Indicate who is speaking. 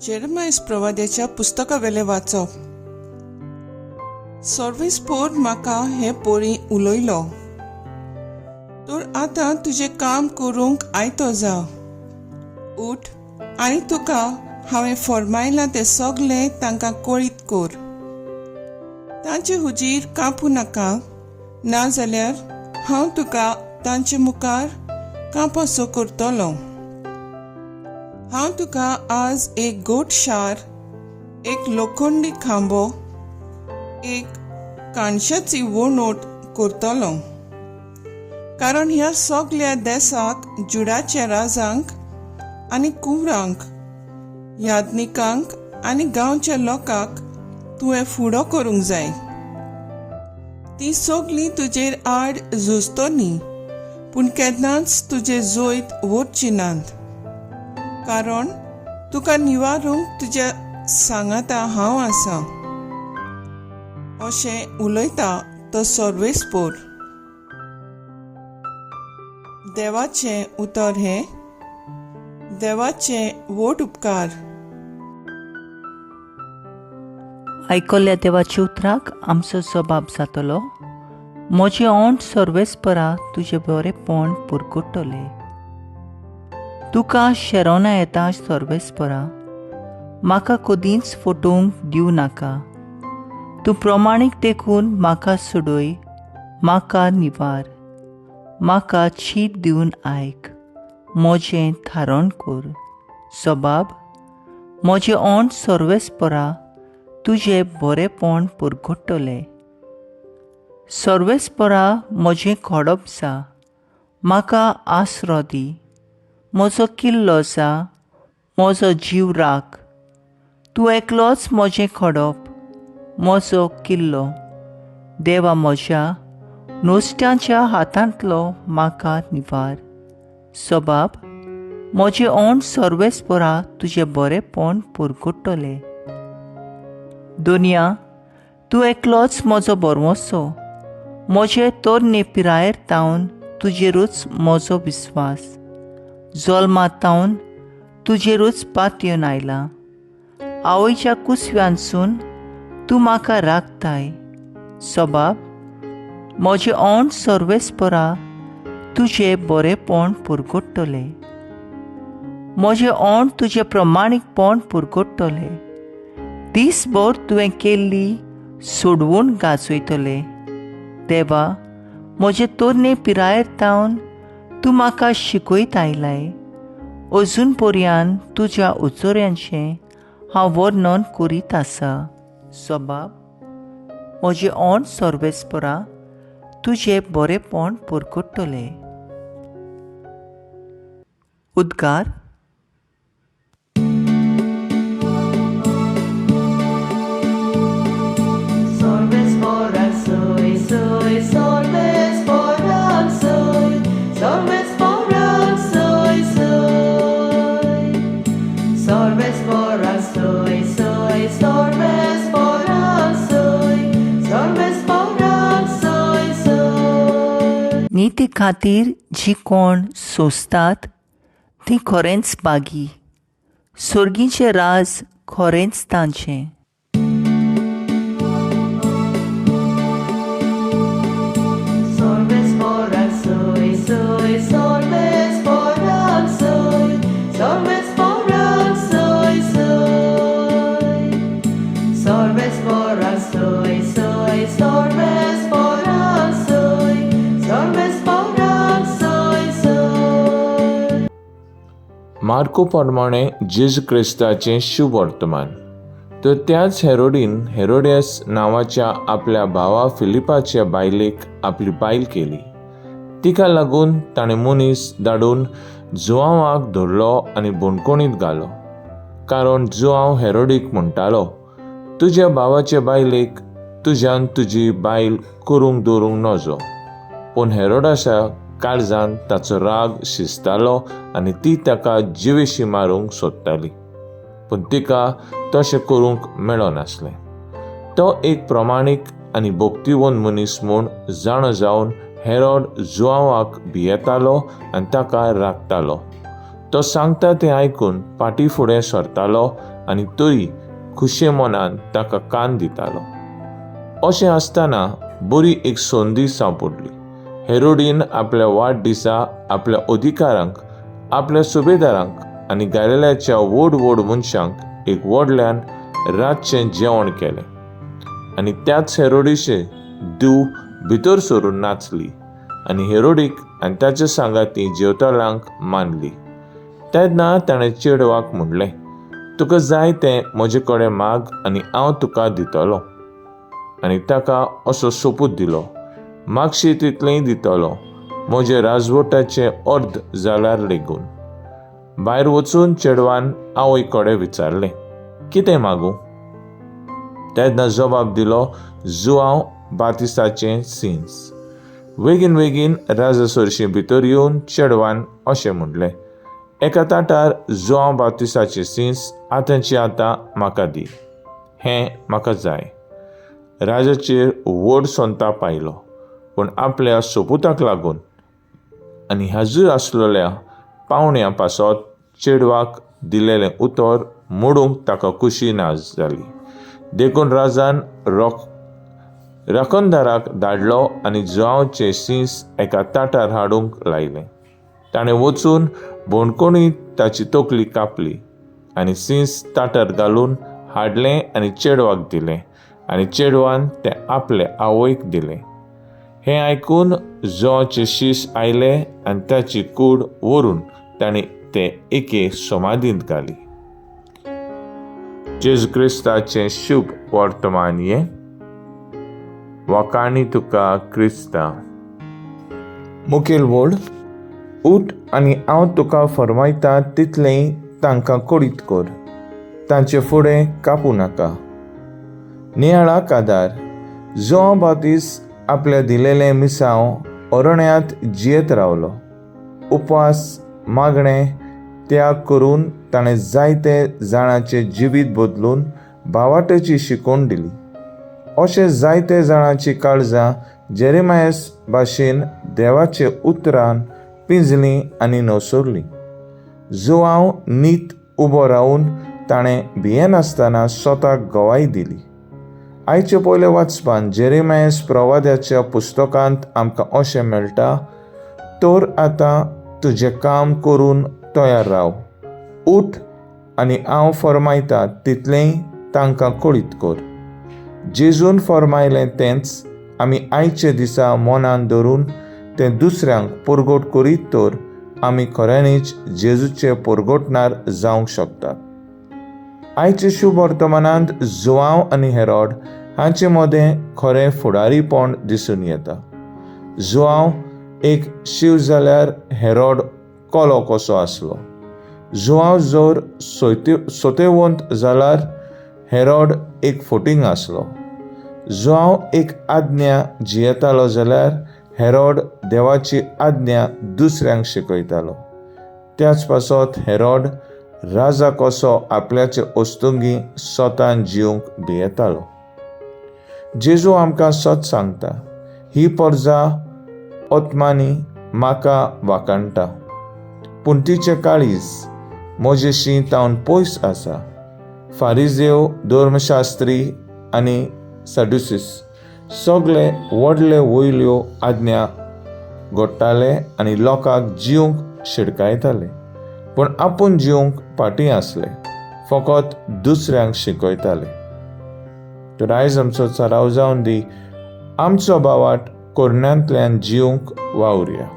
Speaker 1: जेरेमायस प्रवाद्याच्या पुस्तका वेले वाचप. सर्वीस पोर म्हाका हे पोरी उलयलो, तर आतां तुजें काम करूंक आयतो जा. उठ आनी तुका हांवें फरमायलां तें सगलें तांकां कळीत कर. तांचे हुजीर कांपू नाका, नाजाल्यार हांव तुका तांचे मुखार कांपासो करतलो. हांव तुका आज एक गोट शार, एक लोखंडी खांबो, एक काणशाची वणोट करतलो. कारण ह्या सगळ्या देसाक जुडाच्या राजांक आनी कुंवरांक, यादनिकांक आनी गांवच्या लोकांक तुवें फुडो करूंक जाय. ती सगळीं तुजेर आड झुजतलीं, पूण केन्नाच तुजे जैत वचची नात. कारण तुका निवारूंक तुज्या सांगाता हांव आसां. अशें उलयता तो सर्वेस्पोर. देवाचें उतर हें, देवाचे वोट उपकार.
Speaker 2: आयकल्ल्या देवाच्या उतराक आमचो जबाब जातलो. म्हजें ओंठ सर्वेस्परा तुजें बरेंपण पुरगुट्टलें. तुका शेरोना येता सर्वेस्परा, म्हाका कदींच फटोवंक दिवं नाका. तूं प्रमाणीक देखून म्हाका सोडय, म्हाका निवार. म्हाका चीट दिवन आयक, म्हजें थारण कर. जबाब: म्हजें ओंठ सर्वेस्परा तुजें बरेंपण पुरगुट्टलें. सर्वेस्परा म्हजें खडप जा, म्हाका आसरो दी. म्हजो किल्लो जा, म्हजो जीव राख. तूं एकलोच म्हजें खडप, म्हजो किल्लो. देवा म्हज्या नुस्त्यांच्या हातांतलो म्हाका निवार. जबाब: म्हजें ओंठ सर्वेस्परा तुजें बरेंपण पुरगुट्टलें. दुनिया, तूं एकलोच म्हजो बरवंसो. म्हजे तरणे पिरायेर तावन तुजेरूच म्हजो विस्वास. जल्मांतावन तुजेरूच पातयेवन आयलां. आवयच्या कुसव्यांसून तूं म्हाका राखताय. जबाब: म्हजें ओंठ सर्वेस्परा तुजें बरेंपण पुरगुट्टलें. म्हजें ओंठ तुजें प्रमाणीकपण पुरगुट्टलें. दीसभर तुवें केल्ली सोडवून गाजयतलें. देवा, म्हजे तरणे पिरायेर तावन तूं म्हाका शिकयत आयलाय. अजून पर्यान तुज्या उचोऱ्यांचें हांव वर्णन करीत आसा. जबाब: म्हजें ओंठ सर्वेस्परा तुजें बरेंपण पुरगुट्टलें. उद्गार. नीती खातीर जी कोण सोंसतात ती खरेंच बागी. सर्गीचें राज खरेंच तांचें.
Speaker 3: मार्को प्रमाणे जेजू क्रिस्ताचें शुभ वर्तमान. तर त्याच हेरोडीन हेरोडेस नांवाच्या आपल्या भावा फिलिपाच्या बायलेक आपली बायल केली. तिका लागून ताणें मनीस धाडून जुआंवाक धरलो आनी बोणकुणींत घालो. कारण जुआंव हेरोडीक म्हणटालो, तुज्या भावाचे बायलेक तुज्यान तुजी बायल करूंक दवरूंक नजो. पूण हेरोडासा काळजान ताचो राग शिजतालो आनी ती ताका जिवेशी मारूंक सोदताली. पूण तिका तशें करूंक मेळो नासलें. तो एक प्रमाणीक आनी भोक्तिवंत मनीस म्हूण जाणो जावन हेरोड जुआंवाक भियेतालो आनी ताका राखतालो. तो सांगता तें आयकून फाटीं फुडें सरतालो आनी तरी खुशे मनान ताका कान दितालो. अशें आसतना बरी एक संदी सांपडली. हेरोडीन आपल्या वाडदिसा आपल्या अधिकारांक, आपल्या सुबेदारांक आनी गालिल्याच्या व्हड व्हड मनशांक एक व्हडल्यान रातचें जेवण केलें. आनी त्याच हेरोडीचे धूव भितर सरून नाचली आनी हेरोडीक आनी ताच्या सांगाती जेवतल्यांक मानली. तेन्ना ताणें चेडवाक म्हणलें, तुका जाय तें म्हजे कडेन माग आनी हांव तुका दितलो. आनी ताका असो सोपूत दिलो, मागशी तितलेंय दितलो, म्हजे राजवटाचें अर्द जाल्यार लेगून. भायर वचून चेडवान आवय कडेन विचारलें, कितें मागूं? तेन्ना जबाब दिलो, जुआंव बातिस्ताचें सीन्स. बेगीन बेगीन राजा सरशी भितर येवन चेडवान अशें म्हणलें, एका ताटार जुआंव बातिस्ताचें सीन्स आतांची आतां म्हाका दी, हें म्हाका जाय. राजाचेर व्हड संताप आयलो, पूण आपल्या सोपुताक लागून आनी हाजीर आसलेल्या पावण्या पासत चेडवाक दिलेलें उतर मोडूंक ताका खुशी ना जाली. देखून राजान राखणदाराक धाडलो आनी जुआंवचे सीन्स एका ताटार हाडूंक लायलें. ताणें वचून बोणकोणीत ताची तकली कापली आनी सीन्स ताटार घालून हाडलें आनी चेडवाक दिलें आनी चेडवान तें आपले आवयक दिलें. हें आयकून जुआंवचे शीश आयले आनी ताची कूड व्हरून ताणें तें एके समाधींत घाली. जेजू क्रिस्ताचें शुभ वर्तमान हें. वाकाणी तुका क्रिस्ता. मुखेल वड, उठ आनी हांव तुका फरमायता तितलें तांकां करीत कर, तांचे फुडें कापूं नाका. नियाळाक आदार. जुआंव बातिस्त आपल्या दिलेलें मिसांव अरण्यांत जियेत रावलो. उपवास, मागणें, त्याग करून ताणें जायते जाणांचें जिवीत बदलून भावार्थाची शिकवण दिली. अशें जायते जाणांची काळजां जेरेमायस भाशेन देवाचे उतरान पिंजलीं आनी नवसरलीं. जुआंव नीत उबो रावन ताणें भियेनासतना स्वताक गवाही दिली. आयचे पयले वाचपान जेरेमायस प्रवाद्याच्या पुस्तकांत आमकां अशें मेळटा, तर आतां तुजें काम करून तयार राव. उठ आनी हांव फरमायता तितलेंय तांकां कळीत कर. जेजून फरमायलें तेंच आमी आयचे दिसा मनान धरून तें दुसऱ्यांक परगट करीत तर आमी खऱ्यांनीच जेजूचे परगटणार जावंक शकतात. आयचे शुभ वर्तमानांत जुआंव आनी हेरोड हांचे मदें खरें फुडारीपण दिसून येता. जुआंव एक शिव जाल्यार हेरोड कोलो कसो आसलो. जुआंव जर सत्यवंत जाल्यार हेरोड एक फटींग आसलो. जुआंव एक आज्ञा जियेतालो जाल्यार हेरोड देवाची आज्ञा दुसऱ्यांक शिकयतालो. त्याच पासत हेरोड राजा कसो आपल्याचे ओस्तुंगी स्वतान जिवंक भियेतालो. जेजू आमकां सत सांगता, ही पर्जा ओत्मानी म्हाका वाकाणटा, पूण तिचें काळीज म्हजेशी तावन पयस आसा. फारिजेव, धर्मशास्त्री आनी सदुसीस सगळे व्हडले वयल्यो आज्ञा घडटाले आनी लोकांक जिवंक शिडकायताले, पूण आपूण जिवंक फाटीं आसले, फकत दुसऱ्यांक शिकयताले. तर आयज आमचो सराव जावन दी, आमचो भावाट कोरण्यांतल्यान जिवंक वावुरया.